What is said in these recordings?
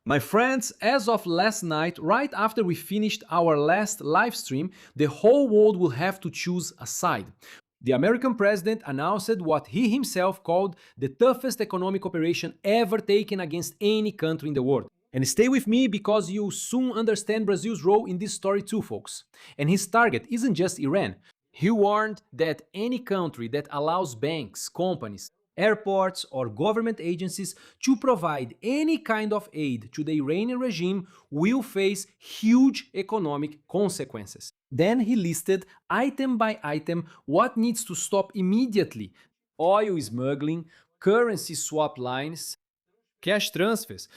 My friends, as of last night, right after we finished our last live stream, the whole world will have to choose a side. The American president announced what he himself called the toughest economic operation ever taken against any country in the world. And stay with me because you'll soon understand Brazil's role in this story too, folks. And his target isn't just Iran. He warned that any country that allows banks, companies, airports, or government agencies to provide any kind of aid to the Iranian regime will face huge economic consequences. Then he listed item by item what needs to stop immediately: oil smuggling, currency swap lines, cash transfers,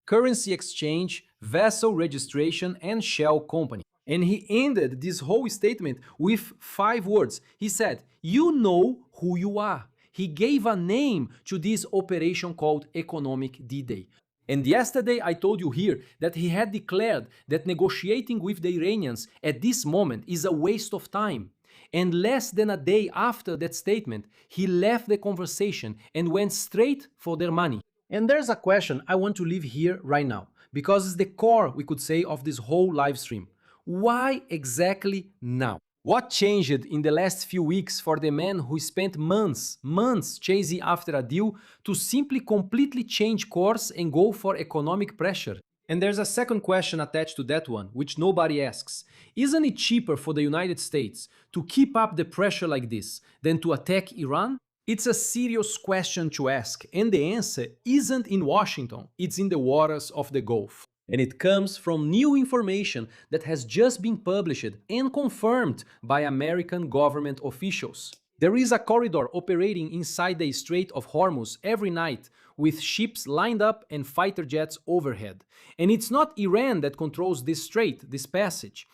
currency exchange, vessel registration, and shell company. And he ended this whole statement with 5 words. He said, "You know who you are." He gave a name to this operation called Economic D-Day. And yesterday I told you here that he had declared that negotiating with the Iranians at this moment is a waste of time. And less than a day after that statement, he left the conversation and went straight for their money. And there's a question I want to leave here right now, because it's the core, we could say, of this whole live stream. Why exactly now? What changed in the last few weeks for the man who spent months chasing after a deal to simply completely change course and go for economic pressure? And there's a second question attached to that one, which nobody asks. Isn't it cheaper for the United States to keep up the pressure like this than to attack Iran? It's a serious question to ask, and the answer isn't in Washington, it's in the waters of the Gulf. And it comes from new information that has just been published and confirmed by American government officials. There is a corridor operating inside the Strait of Hormuz every night, with ships lined up and fighter jets overhead. And it's not Iran that controls this strait, this passage.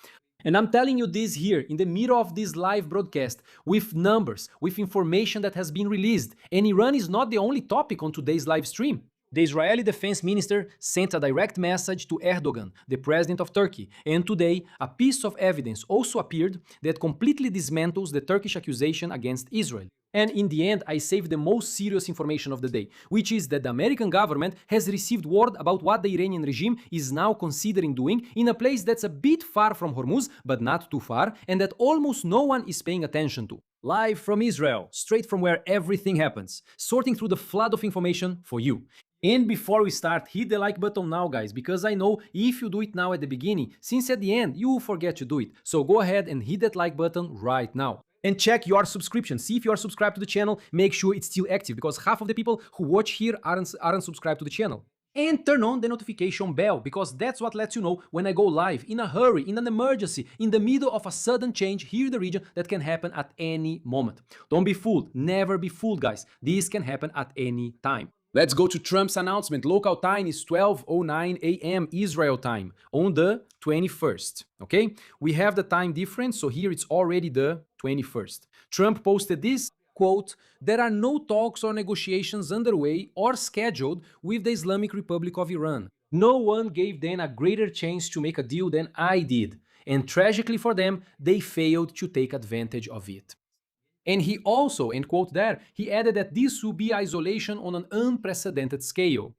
And I'm telling you this here in the middle of this live broadcast with numbers, with information that has been released. And Iran is not the only topic on today's live stream. The Israeli defense minister sent a direct message to Erdogan, the president of Turkey, and today a piece of evidence also appeared that completely dismantles the Turkish accusation against Israel. And in the end, I saved the most serious information of the day, which is that the American government has received word about what the Iranian regime is now considering doing in a place that's a bit far from Hormuz, but not too far, and that almost no one is paying attention to. Live from Israel, straight from where everything happens, sorting through the flood of information for you. And before we start, hit the like button now, guys, because I know if you do it now at the beginning, since at the end you will forget to do it. So go ahead and hit that like button right now. And check your subscription. See if you are subscribed to the channel, make sure it's still active, because half of the people who watch here aren't subscribed to the channel. And turn on the notification bell, because that's what lets you know when I go live, in a hurry, in an emergency, in the middle of a sudden change here in the region that can happen at any moment. Don't be fooled. Never be fooled, guys. This can happen at any time. Let's go to Trump's announcement. Local time is 12:09 a.m. Israel time on the 21st, okay? We have the time difference, so here it's already the 21st. Trump posted this, quote, "There are no talks or negotiations underway or scheduled with the Islamic Republic of Iran. No one gave them a greater chance to make a deal than I did, and tragically for them, they failed to take advantage of it." And he also, end quote there, he added that this will be isolation on an unprecedented scale.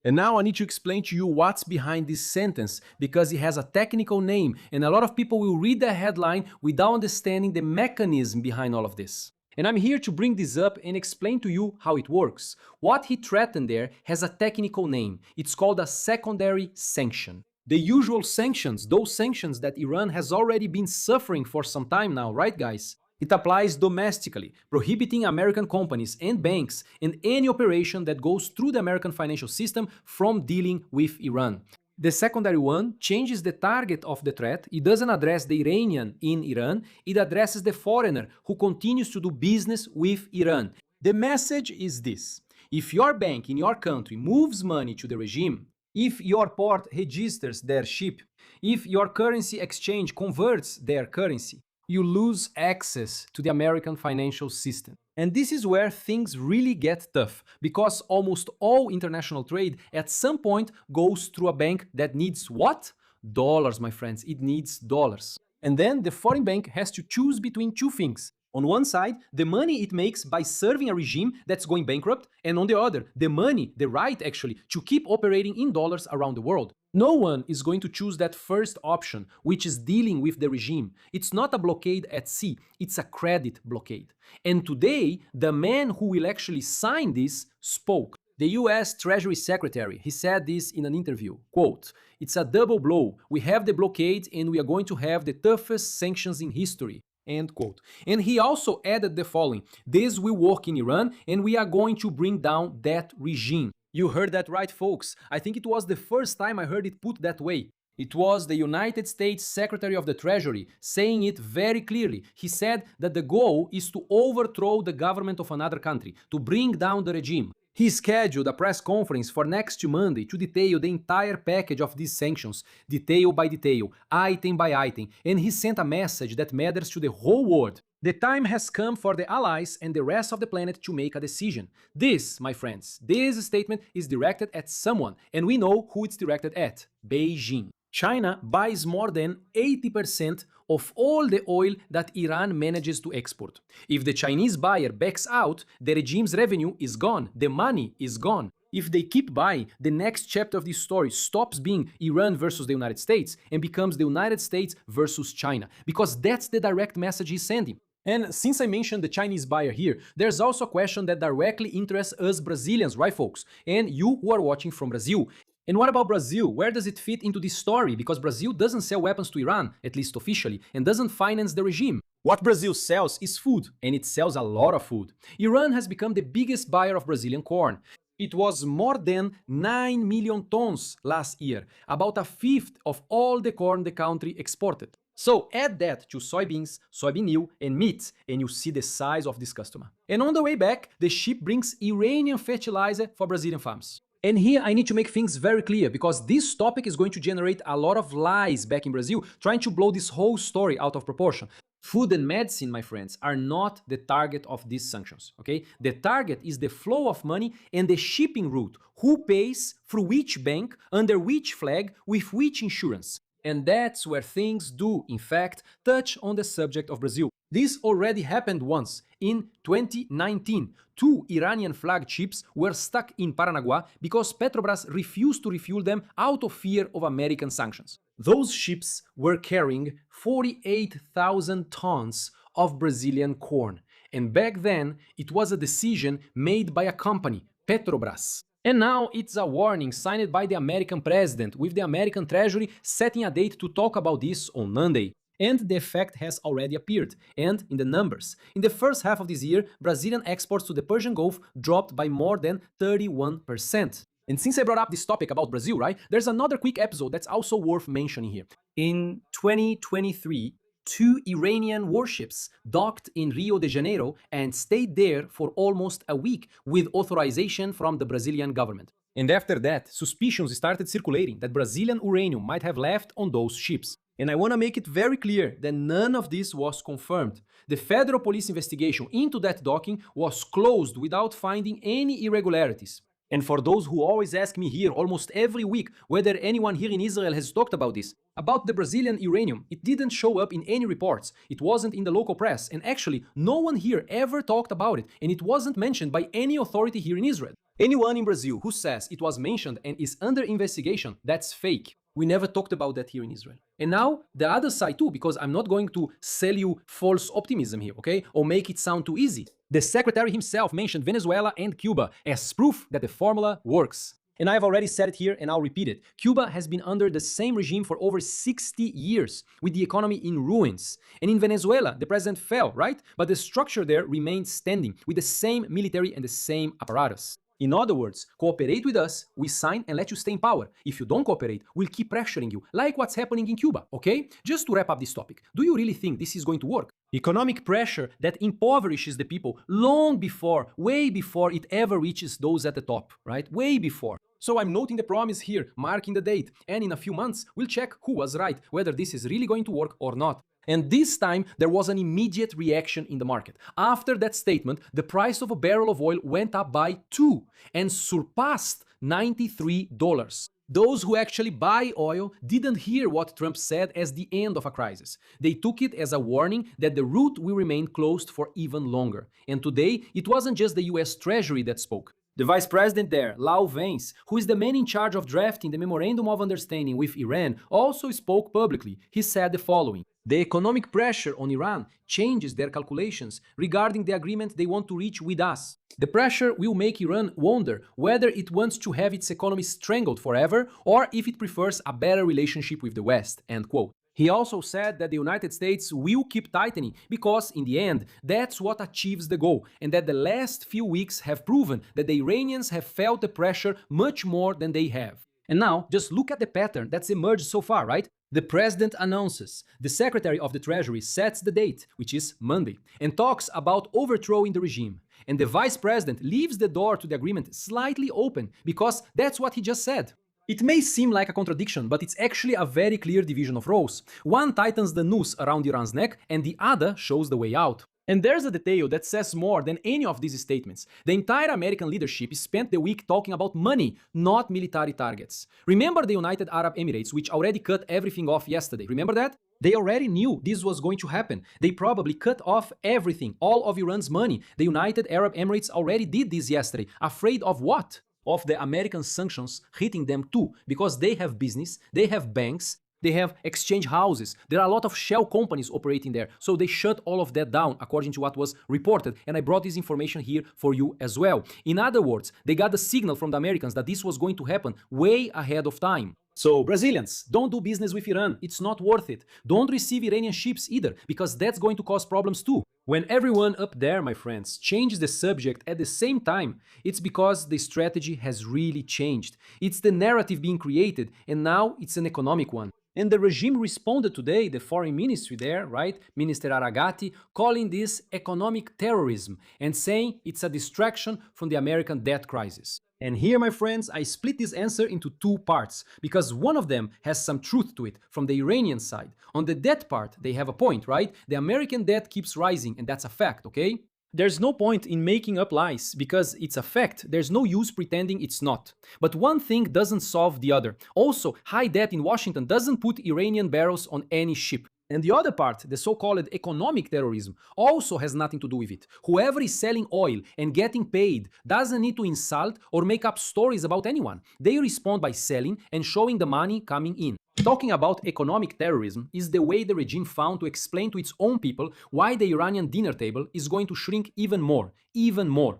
And now I need to explain to you what's behind this sentence, because it has a technical name, and a lot of people will read the headline without understanding the mechanism behind all of this. And I'm here to bring this up and explain to you how it works. What he threatened there has a technical name. It's called a secondary sanction. The usual sanctions, those sanctions that Iran has already been suffering for some time now, right guys? It applies domestically, prohibiting American companies and banks and any operation that goes through the American financial system from dealing with Iran. The secondary one changes the target of the threat. It doesn't address the Iranian in Iran, it addresses the foreigner who continues to do business with Iran. The message is this: if your bank in your country moves money to the regime, if your port registers their ship, if your currency exchange converts their currency, you lose access to the American financial system. And this is where things really get tough, because almost all international trade at some point goes through a bank that needs what? Dollars, my friends. It needs dollars. And then the foreign bank has to choose between two things: On one side, the money it makes by serving a regime that's going bankrupt, and on the other, the money, the right actually, to keep operating in dollars around the world. No one is going to choose that first option, which is dealing with the regime. It's not a blockade at sea, it's a credit blockade. And today, the man who will actually sign this spoke. The US Treasury Secretary, he said this in an interview, quote, "It's a double blow. We have the blockade and we are going to have the toughest sanctions in history." End quote. And he also added the following: "This will work in Iran and we are going to bring down that regime." You heard that right, folks. I think it was the first time I heard it put that way. It was the United States Secretary of the Treasury saying it very clearly. He said that the goal is to overthrow the government of another country, to bring down the regime. He scheduled a press conference for next Monday to detail the entire package of these sanctions, detail by detail, item by item, and he sent a message that matters to the whole world. The time has come for the allies and the rest of the planet to make a decision. This, my friends, this statement is directed at someone, and we know who it's directed at: Beijing. China buys more than 80% of all the oil that Iran manages to export. If the Chinese buyer backs out, the regime's revenue is gone, the money is gone. If they keep buying, the next chapter of this story stops being Iran versus the United States and becomes the United States versus China, because that's the direct message he's sending. And since I mentioned the Chinese buyer here, there's also a question that directly interests us Brazilians, right folks? And you who are watching from Brazil. And what about Brazil? Where does it fit into this story? Because Brazil doesn't sell weapons to Iran, at least officially, and doesn't finance the regime. What Brazil sells is food, and it sells a lot of food. Iran has become the biggest buyer of Brazilian corn. It was more than 9 million tons last year, about a fifth of all the corn the country exported. So add that to soybeans, soybean meal, and meat, and you see the size of this customer. And on the way back, the ship brings Iranian fertilizer for Brazilian farms. And here I need to make things very clear, because this topic is going to generate a lot of lies back in Brazil, trying to blow this whole story out of proportion. Food and medicine, my friends, are not the target of these sanctions, okay? The target is the flow of money and the shipping route. Who pays, through which bank, under which flag, with which insurance. And that's where things do, in fact, touch on the subject of Brazil. This already happened once. In 2019, 2 Iranian flagged ships were stuck in Paranaguá because Petrobras refused to refuel them out of fear of American sanctions. Those ships were carrying 48,000 tons of Brazilian corn. And back then, it was a decision made by a company, Petrobras. And now it's a warning signed by the American president, with the American Treasury setting a date to talk about this on Monday. And the effect has already appeared, and in the numbers. In the first half of this year, Brazilian exports to the Persian Gulf dropped by more than 31%. And since I brought up this topic about Brazil, right, there's another quick episode that's also worth mentioning here. In 2023, 2 Iranian warships docked in Rio de Janeiro and stayed there for almost a week with authorization from the Brazilian government. And after that, suspicions started circulating that Brazilian uranium might have left on those ships. And I want to make it very clear that none of this was confirmed. The federal police investigation into that docking was closed without finding any irregularities. And for those who always ask me here almost every week whether anyone here in Israel has talked about this, about the Brazilian uranium, it didn't show up in any reports, it wasn't in the local press, and actually no one here ever talked about it, and it wasn't mentioned by any authority here in Israel. Anyone in Brazil who says it was mentioned and is under investigation, that's fake. We never talked about that here in Israel. And now, the other side too, because I'm not going to sell you false optimism here, okay? Or make it sound too easy. The secretary himself mentioned Venezuela and Cuba as proof that the formula works. And I've already said it here and I'll repeat it. Cuba has been under the same regime for over 60 years, with the economy in ruins. And in Venezuela, the president fell, right? But the structure there remained standing, with the same military and the same apparatus. In other words, cooperate with us, we sign and let you stay in power. If you don't cooperate, we'll keep pressuring you, like what's happening in Cuba, okay? Just to wrap up this topic, do you really think this is going to work? Economic pressure that impoverishes the people long before, way before it ever reaches those at the top, right? Way before. So I'm noting the promise here, marking the date, and in a few months, we'll check who was right, whether this is really going to work or not. And this time, there was an immediate reaction in the market. After that statement, the price of a barrel of oil went up by 2 and surpassed $93. Those who actually buy oil didn't hear what Trump said as the end of a crisis. They took it as a warning that the route will remain closed for even longer. And today, it wasn't just the US Treasury that spoke. The vice president there, Lau Vance, who is the man in charge of drafting the Memorandum of Understanding with Iran, also spoke publicly. He said the following: "The economic pressure on Iran changes their calculations regarding the agreement they want to reach with us. The pressure will make Iran wonder whether it wants to have its economy strangled forever or if it prefers a better relationship with the West." End quote. He also said that the United States will keep tightening because, in the end, that's what achieves the goal, and that the last few weeks have proven that the Iranians have felt the pressure much more than they have. And now, just look at the pattern that's emerged so far, right? The president announces, the secretary of the treasury sets the date, which is Monday, and talks about overthrowing the regime. And the vice president leaves the door to the agreement slightly open because that's what he just said. It may seem like a contradiction, but it's actually a very clear division of roles. One tightens the noose around Iran's neck, and the other shows the way out. And there's a detail that says more than any of these statements. The entire American leadership spent the week talking about money, not military targets. Remember the United Arab Emirates, which already cut everything off yesterday? Remember that? They already knew this was going to happen. They probably cut off everything, all of Iran's money. The United Arab Emirates already did this yesterday. Afraid of what? Of the American sanctions hitting them too, because they have business, they have banks, they have exchange houses. There are a lot of shell companies operating there, so they shut all of that down according to what was reported, and I brought this information here for you as well. In other words, they got the signal from the Americans that this was going to happen way ahead of time. So Brazilians, don't do business with Iran, it's not worth it. Don't receive Iranian ships either, because that's going to cause problems too. When everyone up there, my friends, changes the subject at the same time, it's because the strategy has really changed. It's the narrative being created, and now it's an economic one. And the regime responded today, the foreign ministry there, right, Minister Aragati, calling this economic terrorism and saying it's a distraction from the American debt crisis. And here, my friends, I split this answer into two parts, because one of them has some truth to it from the Iranian side. On the debt part, they have a point, right? The American debt keeps rising, and that's a fact, okay? There's no point in making up lies, because it's a fact. There's no use pretending it's not. But one thing doesn't solve the other. Also, high debt in Washington doesn't put Iranian barrels on any ship. And the other part, the so-called economic terrorism, also has nothing to do with it. Whoever is selling oil and getting paid doesn't need to insult or make up stories about anyone. They respond by selling and showing the money coming in. Talking about economic terrorism is the way the regime found to explain to its own people why the Iranian dinner table is going to shrink even more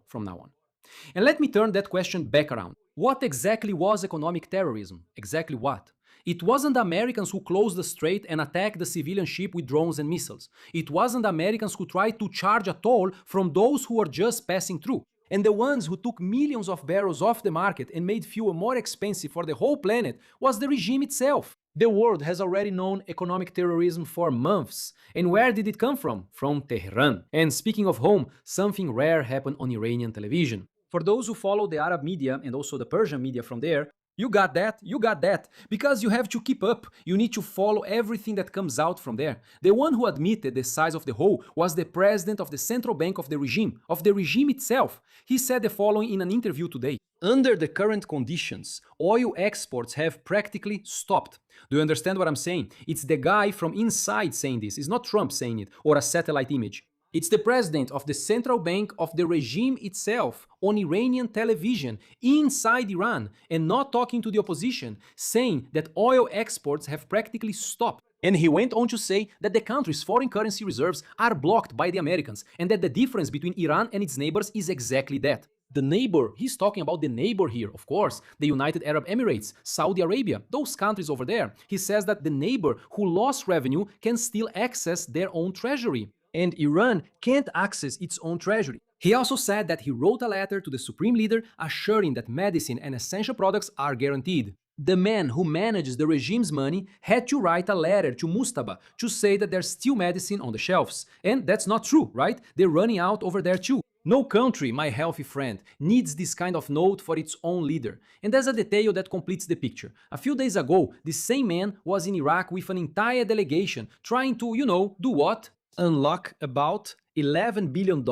from now on. And let me turn that question back around. What exactly was economic terrorism? Exactly what? It wasn't the Americans who closed the Strait and attacked the civilian ship with drones and missiles. It wasn't the Americans who tried to charge a toll from those who were just passing through. And the ones who took millions of barrels off the market and made fuel more expensive for the whole planet was the regime itself. The world has already known economic terrorism for months. And where did it come from? From Tehran. And speaking of home, something rare happened on Iranian television. For those who follow the Arab media and also the Persian media from there, you got that, because you have to keep up. You need to follow everything that comes out from there. The one who admitted the size of the hole was the president of the central bank of the regime itself. He said the following in an interview today: "Under the current conditions, oil exports have practically stopped." Do you understand what I'm saying? It's the guy from inside saying this. It's not Trump saying it or a satellite image. It's the president of the central bank of the regime itself on Iranian television inside Iran and not talking to the opposition, saying that oil exports have practically stopped. And he went on to say that the country's foreign currency reserves are blocked by the Americans and that the difference between Iran and its neighbors is exactly that. The neighbor, he's talking about the neighbor here, of course, the United Arab Emirates, Saudi Arabia, those countries over there. He says that the neighbor who lost revenue can still access their own treasury. And Iran can't access its own treasury. He also said that he wrote a letter to the supreme leader assuring that medicine and essential products are guaranteed. The man who manages the regime's money had to write a letter to Mustaba to say that there's still medicine on the shelves. And that's not true, right? They're running out over there too. No country, my healthy friend, needs this kind of note for its own leader. And there's a detail that completes the picture. A few days ago, this same man was in Iraq with an entire delegation trying to, do what? Unlock about $11 billion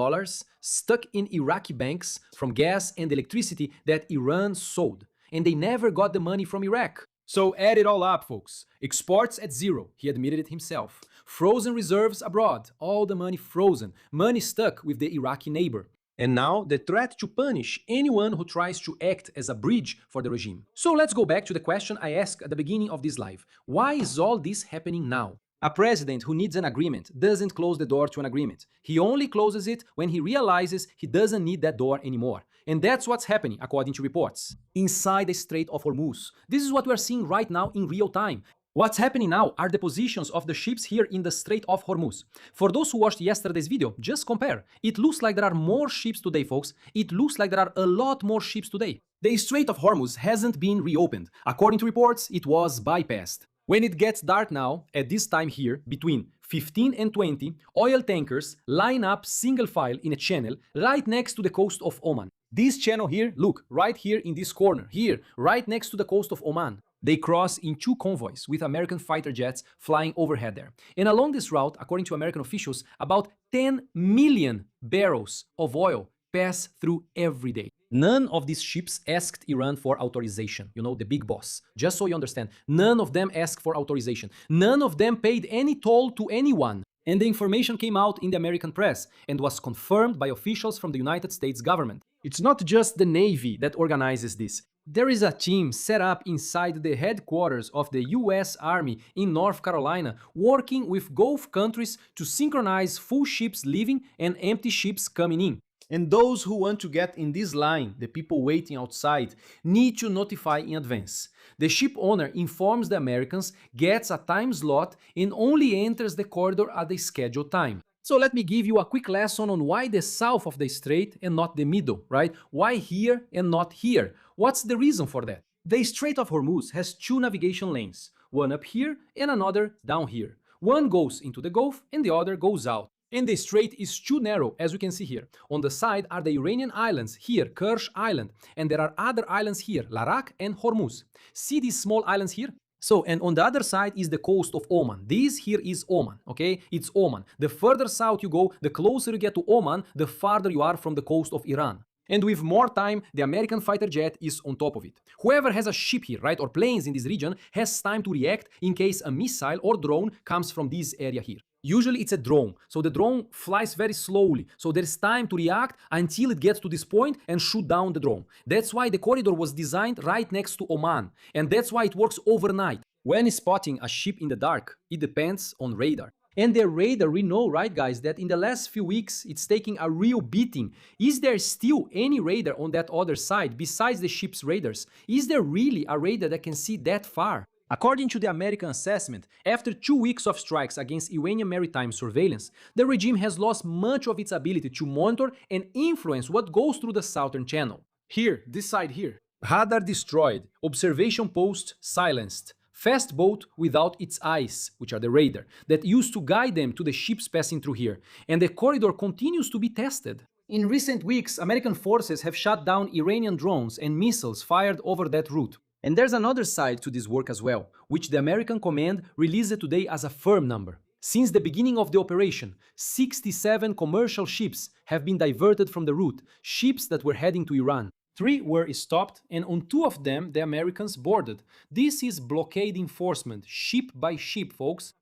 stuck in Iraqi banks from gas and electricity that Iran sold. and they never got the money from Iraq. So add it all up, folks. Exports at zero, he admitted it himself. Frozen reserves abroad, all the money frozen, money stuck with the Iraqi neighbor. And now the threat to punish anyone who tries to act as a bridge for the regime. So let's go back to the question I asked at the beginning of this live. Why is all this happening now? A president who needs an agreement doesn't close the door to an agreement. He only closes it when he realizes he doesn't need that door anymore. And that's what's happening, according to reports. Inside the Strait of Hormuz. This is what we are seeing right now in real time. What's happening now are the positions of the ships here in the Strait of Hormuz. For those who watched yesterday's video, just compare. It looks like there are more ships today, folks. It looks like there are a lot more ships today. The Strait of Hormuz hasn't been reopened. According to reports, it was bypassed. When it gets dark now, at this time here, between 15 and 20, oil tankers line up single file in a channel right next to the coast of Oman. This channel here, look, right here in this corner, here, right next to the coast of Oman. They cross in two convoys with American fighter jets flying overhead there. And along this route, according to American officials, about 10 million barrels of oil pass through every day. None of these ships asked Iran for authorization, the big boss. Just so you understand, none of them asked for authorization. None of them paid any toll to anyone. And the information came out in the American press and was confirmed by officials from the United States government. It's not just the Navy that organizes this. There is a team set up inside the headquarters of the US Army in North Carolina working with Gulf countries to synchronize full ships leaving and empty ships coming in. And those who want to get in this line, the people waiting outside, need to notify in advance. The ship owner informs the Americans, gets a time slot, and only enters the corridor at the scheduled time. So let me give you a quick lesson on why the south of the strait and not the middle, right? Why here and not here? What's the reason for that? The Strait of Hormuz has two navigation lanes, one up here and another down here. One goes into the Gulf and the other goes out. And the strait is too narrow, as we can see here. On the side are the Iranian islands, here Kersh Island, and there are other islands here, Larak and Hormuz. See these small islands here? So, and on the other side is the coast of Oman. This here is Oman, okay? It's Oman. The further south you go, the closer you get to Oman, the farther you are from the coast of Iran. And with more time, the American fighter jet is on top of it. Whoever has a ship here, right, or planes in this region, has time to react in case a missile or drone comes from this area here. Usually it's a drone, so the drone flies very slowly, so there's time to react until it gets to this point and shoot down the drone. That's why the corridor was designed right next to Oman, and that's why it works overnight. When spotting a ship in the dark, it depends on radar. And the radar, we know, right guys, that in the last few weeks it's taking a real beating. Is there still any radar on that other side besides the ship's radars? Is there really a radar that can see that far? According to the American assessment, after 2 weeks of strikes against Iranian maritime surveillance, the regime has lost much of its ability to monitor and influence what goes through the southern channel. Here, this side here. Radar destroyed, observation post silenced, fast boat without its eyes, which are the radar, that used to guide them to the ships passing through here, and the corridor continues to be tested. In recent weeks, American forces have shot down Iranian drones and missiles fired over that route. And there's another side to this work as well, which the American command released today as a firm number. Since the beginning of the operation, 67 commercial ships have been diverted from the route, ships that were heading to Iran. 3 were stopped, and on 2 of them the Americans boarded. This is blockade enforcement, ship by ship, folks.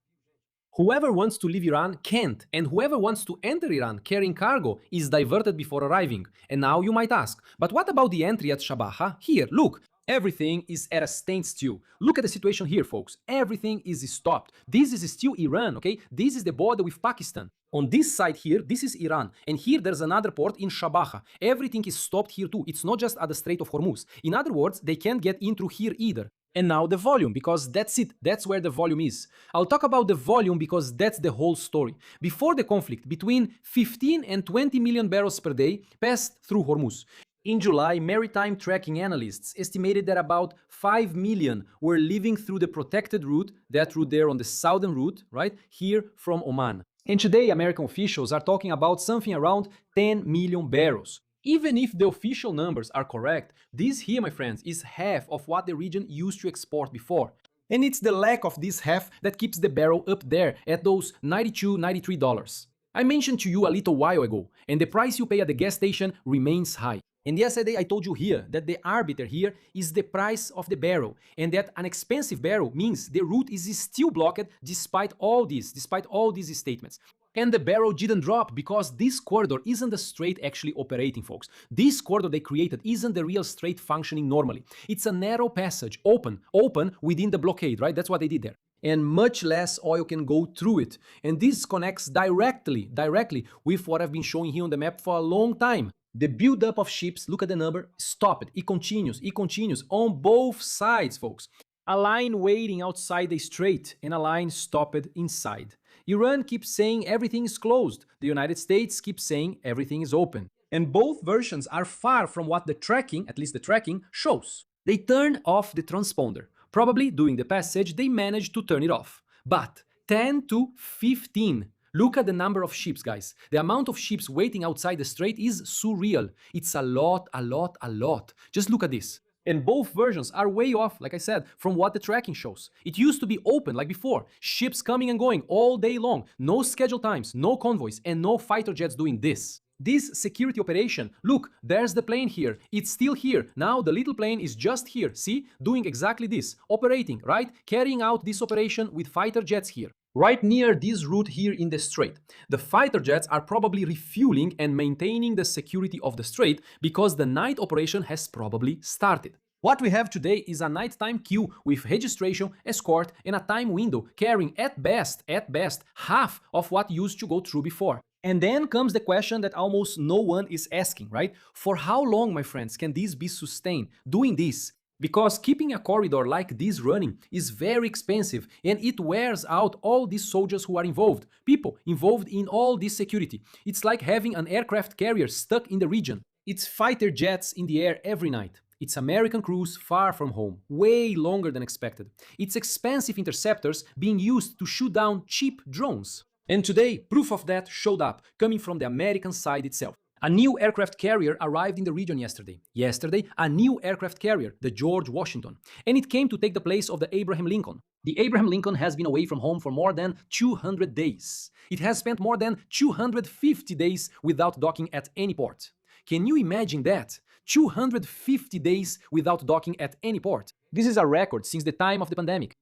Whoever wants to leave Iran can't, and whoever wants to enter Iran carrying cargo is diverted before arriving. And now you might ask, but what about the entry at Shabaha? Here, look. Everything is at a standstill. Look at the situation here, folks. Everything is stopped. This is still Iran, okay? This is the border with Pakistan. On this side here, this is Iran. And here there's another port in Shabaha. Everything is stopped here too. It's not just at the Strait of Hormuz. In other words, they can't get in through here either. And now the volume, because that's it. That's where the volume is. I'll talk about the volume because that's the whole story. Before the conflict, between 15 and 20 million barrels per day passed through Hormuz. In July, maritime tracking analysts estimated that about 5 million were living through the protected route, that route there on the southern route, right, here from Oman. And today, American officials are talking about something around 10 million barrels. Even if the official numbers are correct, this here, my friends, is half of what the region used to export before. And it's the lack of this half that keeps the barrel up there at those $92, $93. I mentioned to you a little while ago, and the price you pay at the gas station remains high. And yesterday I told you here that the arbiter here is the price of the barrel, and that an expensive barrel means the route is still blocked despite all these statements. And the barrel didn't drop because this corridor isn't the Strait actually operating, folks. This corridor they created isn't the real Strait functioning normally. It's a narrow passage, open within the blockade, right? That's what they did there. And much less oil can go through it. And this connects directly with what I've been showing here on the map for a long time. The buildup of ships, look at the number, stop it. It continues on both sides, folks. A line waiting outside the strait and a line stopped inside. Iran keeps saying everything is closed. The United States keeps saying everything is open. And both versions are far from what the tracking, at least the tracking, shows. They turn off the transponder. Probably during the passage they managed to turn it off. But 10 to 15. Look at the number of ships, guys. The amount of ships waiting outside the strait is surreal. It's a lot. Just look at this. And both versions are way off, like I said, from what the tracking shows. It used to be open like before, ships coming and going all day long, no scheduled times, no convoys, and no fighter jets doing this. This security operation, look, there's the plane here, it's still here, now the little plane is just here, see, doing exactly this, operating, right, carrying out this operation with fighter jets here. Right near this route here in the strait. The fighter jets are probably refueling and maintaining the security of the strait because the night operation has probably started. What we have today is a nighttime queue with registration, escort, and a time window carrying at best, half of what used to go through before. And then comes the question that almost no one is asking, right? For how long, my friends, can this be sustained, doing this? Because keeping a corridor like this running is very expensive and it wears out all these soldiers who are involved, people involved in all this security. It's like having an aircraft carrier stuck in the region. It's fighter jets in the air every night. It's American crews far from home, way longer than expected. It's expensive interceptors being used to shoot down cheap drones. And today, proof of that showed up, coming from the American side itself. A new aircraft carrier arrived in the region yesterday. A new aircraft carrier, the George Washington. And it came to take the place of the Abraham Lincoln. The Abraham Lincoln has been away from home for more than 200 days. It has spent more than 250 days without docking at any port. Can you imagine that? 250 days without docking at any port. This is a record since the time of the pandemic.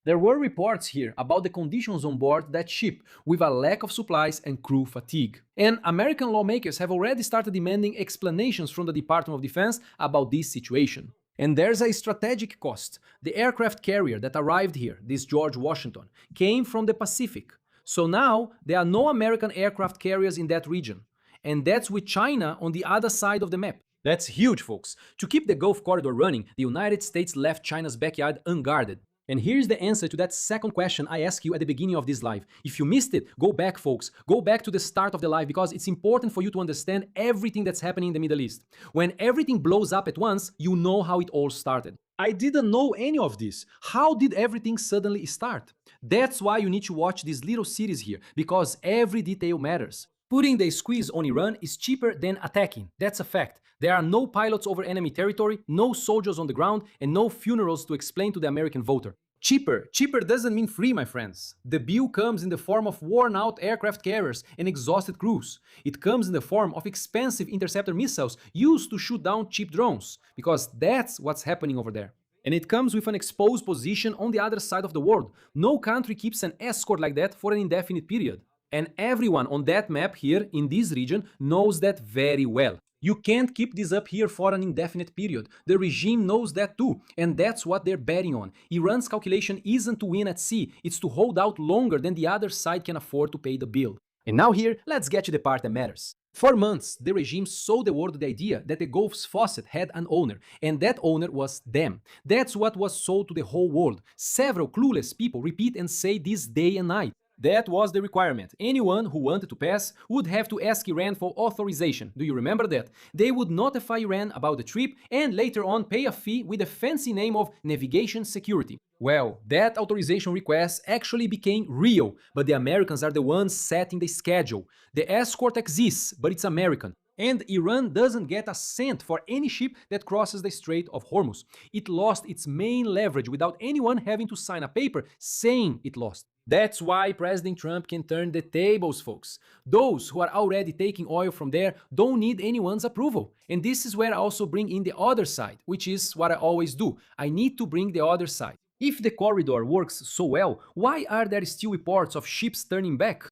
There were reports here about the conditions on board that ship, with a lack of supplies and crew fatigue. And American lawmakers have already started demanding explanations from the Department of Defense about this situation. And there's a strategic cost. The aircraft carrier that arrived here, this George Washington, came from the Pacific. So now there are no American aircraft carriers in that region. And that's with China on the other side of the map. That's huge, folks. To keep the Gulf Corridor running, the United States left China's backyard unguarded. And here's the answer to that second question I asked you at the beginning of this live. If you missed it, go back, folks. Go back to the start of the live because it's important for you to understand everything that's happening in the Middle East. When everything blows up at once, you know how it all started. I didn't know any of this. How did everything suddenly start? That's why you need to watch this little series here, because every detail matters. Putting the squeeze on Iran is cheaper than attacking. That's a fact. There are no pilots over enemy territory, no soldiers on the ground, and no funerals to explain to the American voter. Cheaper. Cheaper doesn't mean free, my friends. The bill comes in the form of worn-out aircraft carriers and exhausted crews. It comes in the form of expensive interceptor missiles used to shoot down cheap drones, because that's what's happening over there. And it comes with an exposed position on the other side of the world. No country keeps an escort like that for an indefinite period. And everyone on that map here in this region knows that very well. You can't keep this up here for an indefinite period. The regime knows that too, and that's what they're betting on. Iran's calculation isn't to win at sea, it's to hold out longer than the other side can afford to pay the bill. And now here, let's get to the part that matters. For months, the regime sold the world the idea that the Gulf's faucet had an owner, and that owner was them. That's what was sold to the whole world. Several clueless people repeat and say this day and night. That was the requirement. Anyone who wanted to pass would have to ask Iran for authorization. Do you remember that? They would notify Iran about the trip and later on pay a fee with the fancy name of navigation security. Well, that authorization request actually became real, but the Americans are the ones setting the schedule. The escort exists, but it's American. And Iran doesn't get a cent for any ship that crosses the Strait of Hormuz. It lost its main leverage without anyone having to sign a paper saying it lost. That's why President Trump can turn the tables, folks. Those who are already taking oil from there don't need anyone's approval. And this is where I also bring in the other side, which is what I always do. I need to bring the other side. If the corridor works so well, why are there still reports of ships turning back?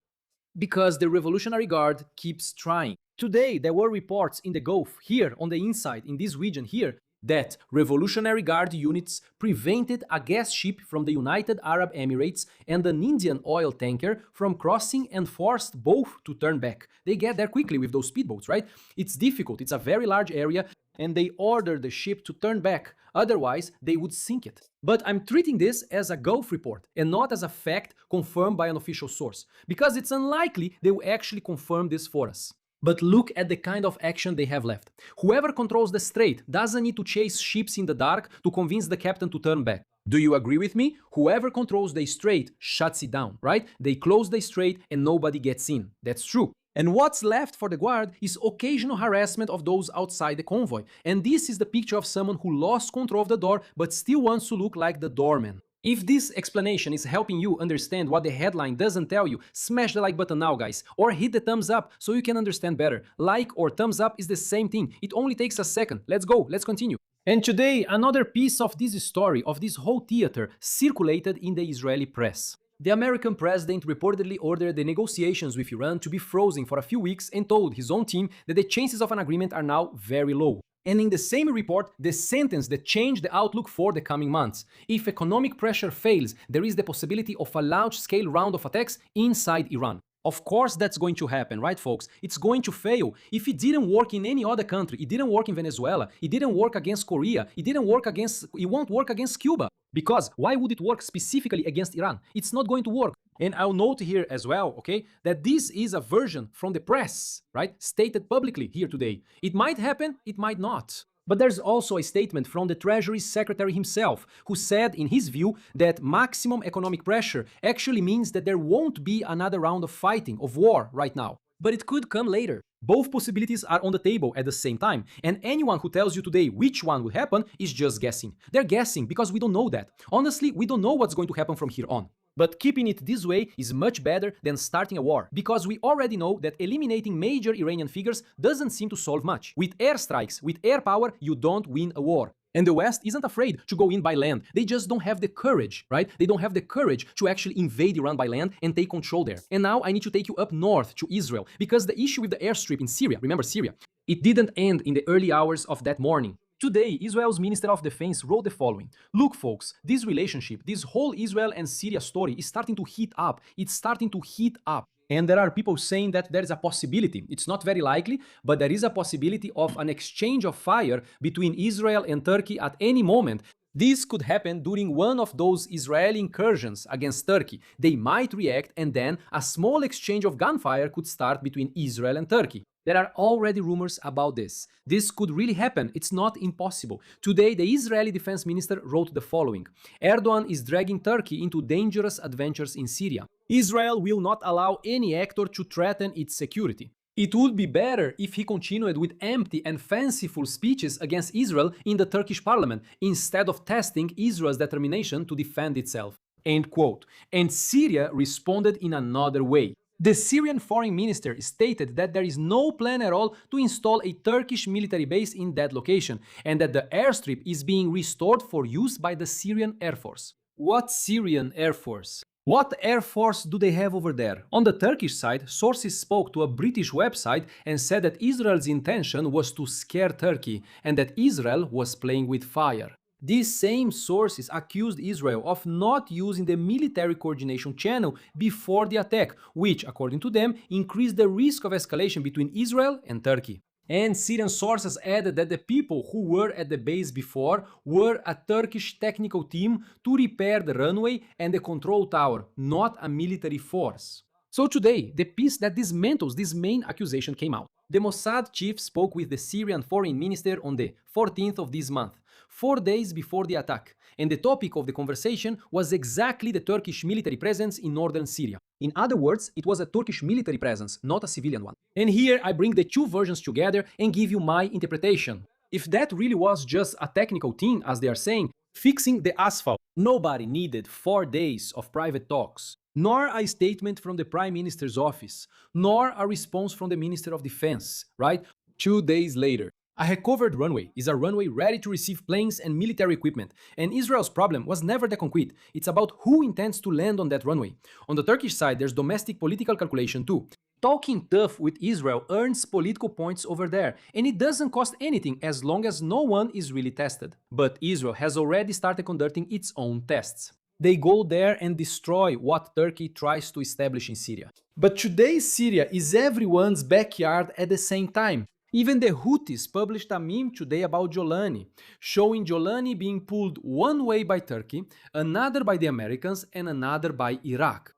Because the Revolutionary Guard keeps trying. Today, there were reports in the Gulf, here on the inside, in this region here, that Revolutionary Guard units prevented a gas ship from the United Arab Emirates and an Indian oil tanker from crossing and forced both to turn back. They get there quickly with those speedboats, right? It's difficult, it's a very large area, and they ordered the ship to turn back, otherwise they would sink it. But I'm treating this as a Gulf report and not as a fact confirmed by an official source, because it's unlikely they will actually confirm this for us. But look at the kind of action they have left. Whoever controls the strait doesn't need to chase ships in the dark to convince the captain to turn back. Do you agree with me? Whoever controls the strait shuts it down, right? They close the strait and nobody gets in. That's true. And what's left for the guard is occasional harassment of those outside the convoy. And this is the picture of someone who lost control of the door but still wants to look like the doorman. If this explanation is helping you understand what the headline doesn't tell you, smash the like button now, guys, or hit the thumbs up so you can understand better. Like or thumbs up is the same thing. It only takes a second. Let's go, let's continue. And today, another piece of this story, of this whole theater, circulated in the Israeli press. The American president reportedly ordered the negotiations with Iran to be frozen for a few weeks and told his own team that the chances of an agreement are now very low. And in the same report, the sentence that changed the outlook for the coming months. If economic pressure fails, there is the possibility of a large-scale round of attacks inside Iran. Of course that's going to happen, right folks? It's going to fail. If it didn't work in any other country, it didn't work in Venezuela, it didn't work against Korea, it won't work against Cuba. Because why would it work specifically against Iran? It's not going to work. And I'll note here as well, okay, that this is a version from the press, right? Stated publicly here today. It might happen, it might not. But there's also a statement from the Treasury Secretary himself, who said, in his view, that maximum economic pressure actually means that there won't be another round of fighting, of war right now. But it could come later. Both possibilities are on the table at the same time, and anyone who tells you today which one will happen is just guessing. They're guessing because we don't know that. Honestly, we don't know what's going to happen from here on. But keeping it this way is much better than starting a war, because we already know that eliminating major Iranian figures doesn't seem to solve much. With airstrikes, with air power, you don't win a war. And the West isn't afraid to go in by land. They just don't have the courage, right? They don't have the courage to actually invade Iran by land and take control there. And now I need to take you up north to Israel, because the issue with the airstrip in Syria, remember Syria, it didn't end in the early hours of that morning. Today, Israel's Minister of Defense wrote the following. Look, folks, this relationship, this whole Israel and Syria story is starting to heat up. It's starting to heat up. And there are people saying that there is a possibility. It's not very likely, but there is a possibility of an exchange of fire between Israel and Turkey at any moment. This could happen during one of those Israeli incursions against Turkey. They might react, and then a small exchange of gunfire could start between Israel and Turkey. There are already rumors about this. This could really happen. It's not impossible. Today, the Israeli defense minister wrote the following. Erdogan is dragging Turkey into dangerous adventures in Syria. Israel will not allow any actor to threaten its security. It would be better if he continued with empty and fanciful speeches against Israel in the Turkish parliament, instead of testing Israel's determination to defend itself. End quote. And Syria responded in another way. The Syrian foreign minister stated that there is no plan at all to install a Turkish military base in that location, and that the airstrip is being restored for use by the Syrian Air Force. What Syrian Air Force? What Air Force do they have over there? On the Turkish side, sources spoke to a British website and said that Israel's intention was to scare Turkey, and that Israel was playing with fire. These same sources accused Israel of not using the military coordination channel before the attack, which, according to them, increased the risk of escalation between Israel and Turkey. And Syrian sources added that the people who were at the base before were a Turkish technical team to repair the runway and the control tower, not a military force. So today, the piece that dismantles this main accusation came out. The Mossad chief spoke with the Syrian foreign minister on the 14th of this month. 4 days before the attack, and the topic of the conversation was exactly the Turkish military presence in northern Syria. In other words, it was a Turkish military presence, not a civilian one. And here I bring the two versions together and give you my interpretation. If that really was just a technical thing, as they are saying, fixing the asphalt, nobody needed 4 days of private talks, nor a statement from the Prime Minister's office, nor a response from the Minister of Defense, right? 2 days later. A recovered runway is a runway ready to receive planes and military equipment, and Israel's problem was never the concrete, it's about who intends to land on that runway. On the Turkish side, there's domestic political calculation too. Talking tough with Israel earns political points over there, and it doesn't cost anything as long as no one is really tested. But Israel has already started conducting its own tests. They go there and destroy what Turkey tries to establish in Syria. But today's Syria is everyone's backyard at the same time. Even the Houthis published a meme today about Jolani, showing Jolani being pulled one way by Turkey, another by the Americans, and another by Iraq.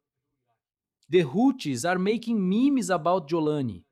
The Houthis are making memes about Jolani.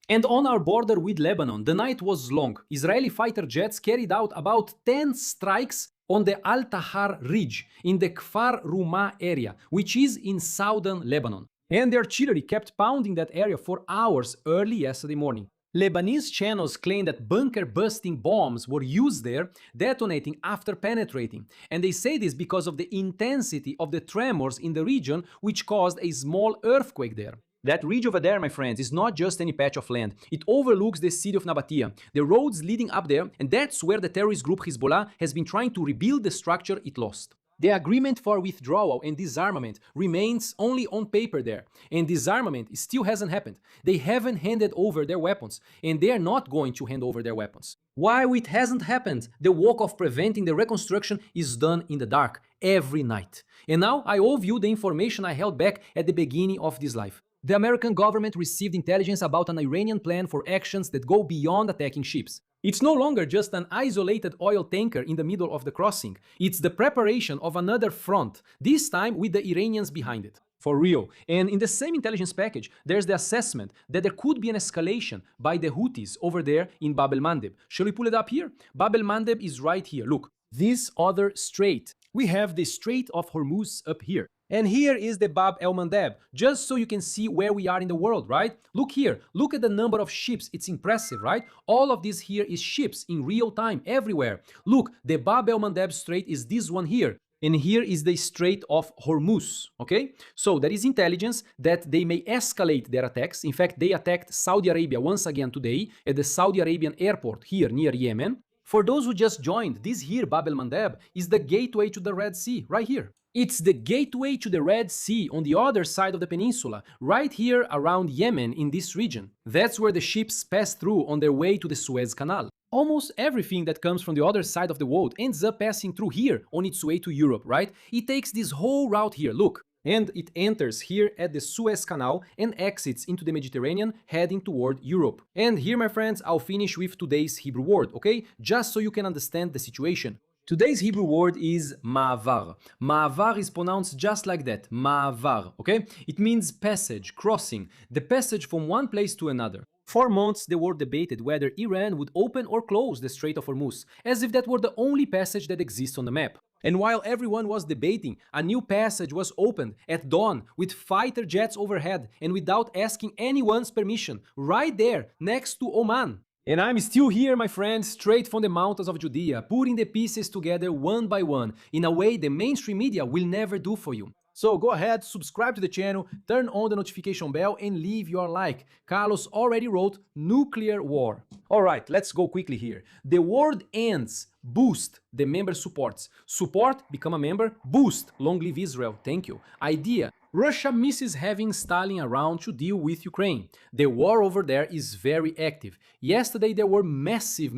And on our border with Lebanon, the night was long. Israeli fighter jets carried out about 10 strikes on the Al-Tahar Ridge in the Kfar Rumah area, which is in southern Lebanon. And the artillery kept pounding that area for hours early yesterday morning. Lebanese channels claim that bunker-busting bombs were used there, detonating after penetrating. And they say this because of the intensity of the tremors in the region, which caused a small earthquake there. That ridge over there, my friends, is not just any patch of land. It overlooks the city of Nabatea, the roads leading up there, and that's where the terrorist group Hezbollah has been trying to rebuild the structure it lost. The agreement for withdrawal and disarmament remains only on paper there, and disarmament still hasn't happened. They haven't handed over their weapons, and they are not going to hand over their weapons. While it hasn't happened, the work of preventing the reconstruction is done in the dark, every night. And now I owe you the information I held back at the beginning of this life. The American government received intelligence about an Iranian plan for actions that go beyond attacking ships. It's no longer just an isolated oil tanker in the middle of the crossing. It's the preparation of another front, this time with the Iranians behind it. For real. And in the same intelligence package, there's the assessment that there could be an escalation by the Houthis over there in Bab el-Mandeb. Shall we pull it up here? Bab el-Mandeb is right here. Look, this other strait. We have the Strait of Hormuz up here. And here is the Bab el-Mandeb, just so you can see where we are in the world, right? Look here, look at the number of ships, it's impressive, right? All of this here is ships in real time, everywhere. Look, the Bab el-Mandeb Strait is this one here. And here is the Strait of Hormuz, okay? So there is intelligence that they may escalate their attacks. In fact, they attacked Saudi Arabia once again today at the Saudi Arabian airport here near Yemen. For those who just joined, this here, Bab el-Mandeb, is the gateway to the Red Sea, right here. It's the gateway to the Red Sea on the other side of the peninsula, right here around Yemen in this region. That's where the ships pass through on their way to the Suez Canal. Almost everything that comes from the other side of the world ends up passing through here on its way to Europe, right? It takes this whole route here, look. And it enters here at the Suez Canal and exits into the Mediterranean, heading toward Europe. And here, my friends, I'll finish with today's Hebrew word, okay? Just so you can understand the situation. Today's Hebrew word is ma'avar. Ma'avar is pronounced just like that, ma'avar, okay? It means passage, crossing, the passage from one place to another. For months, the world debated whether Iran would open or close the Strait of Hormuz, as if that were the only passage that exists on the map. And while everyone was debating, a new passage was opened at dawn with fighter jets overhead and without asking anyone's permission, right there next to Oman. And I'm still here, my friends, straight from the mountains of Judea, putting the pieces together one by one, in a way the mainstream media will never do for you. So go ahead, subscribe to the channel, turn on the notification bell and leave your like. Carlos already wrote nuclear war. Alright, let's go quickly here. The word ends, boost, the member supports. Support, become a member, boost, long live Israel, thank you. Idea, Russia misses having Stalin around to deal with Ukraine. The war over there is very active. Yesterday there were massive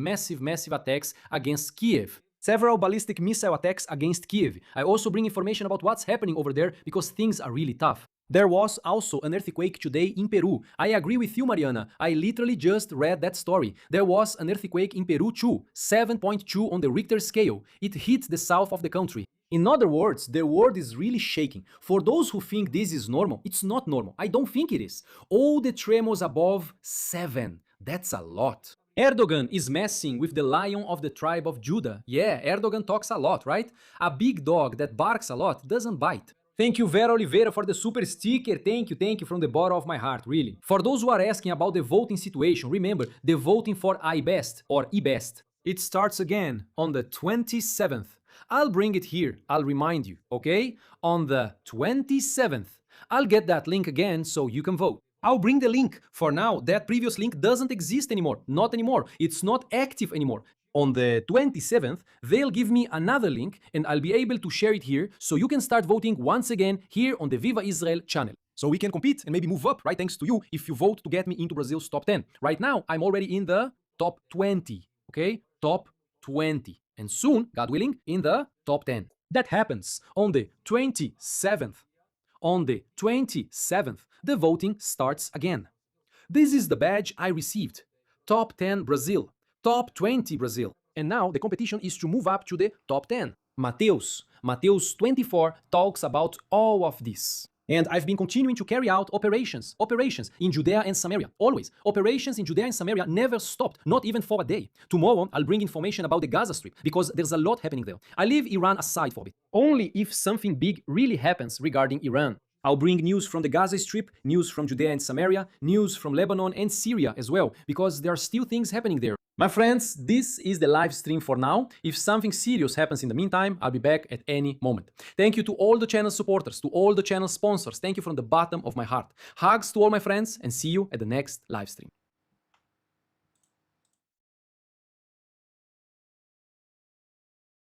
attacks against Kiev. Several ballistic missile attacks against Kiev. I also bring information about what's happening over there because things are really tough. There was also an earthquake today in Peru. I agree with you, Mariana. I literally just read that story. There was an earthquake in Peru too, 7.2 on the Richter scale. It hit the south of the country. In other words, the world is really shaking. For those who think this is normal, it's not normal. I don't think it is. All the tremors above 7. That's a lot. Erdogan is messing with the lion of the tribe of Judah. Yeah, Erdogan talks a lot, right? A big dog that barks a lot doesn't bite. Thank you, Vera Oliveira, for the super sticker. Thank you from the bottom of my heart, really. For those who are asking about the voting situation, remember, the voting for iBest or eBest. It starts again on the 27th. I'll bring it here, I'll remind you, okay? On the 27th. I'll get that link again so you can vote. I'll bring the link. For now, that previous link doesn't exist anymore. Not anymore. It's not active anymore. On the 27th, they'll give me another link and I'll be able to share it here so you can start voting once again here on the Viva Israel channel. So we can compete and maybe move up, right? Thanks to you if you vote to get me into Brazil's top 10. Right now, I'm already in the top 20, okay? Top 20. And soon, God willing, in the top 10. That happens on the 27th. On the 27th, the voting starts again. This is the badge I received. Top 10 Brazil. Top 20 Brazil. And now the competition is to move up to the top 10. Mateus 24 talks about all of this. And I've been continuing to carry out operations in Judea and Samaria, always. Operations in Judea and Samaria never stopped, not even for a day. Tomorrow, I'll bring information about the Gaza Strip, because there's a lot happening there. I leave Iran aside for a bit. Only if something big really happens regarding Iran. I'll bring news from the Gaza Strip, news from Judea and Samaria, news from Lebanon and Syria as well, because there are still things happening there. My friends, this is the live stream for now. If something serious happens in the meantime, I'll be back at any moment. Thank you to all the channel supporters, to all the channel sponsors. Thank you from the bottom of my heart. Hugs to all my friends and see you at the next live stream.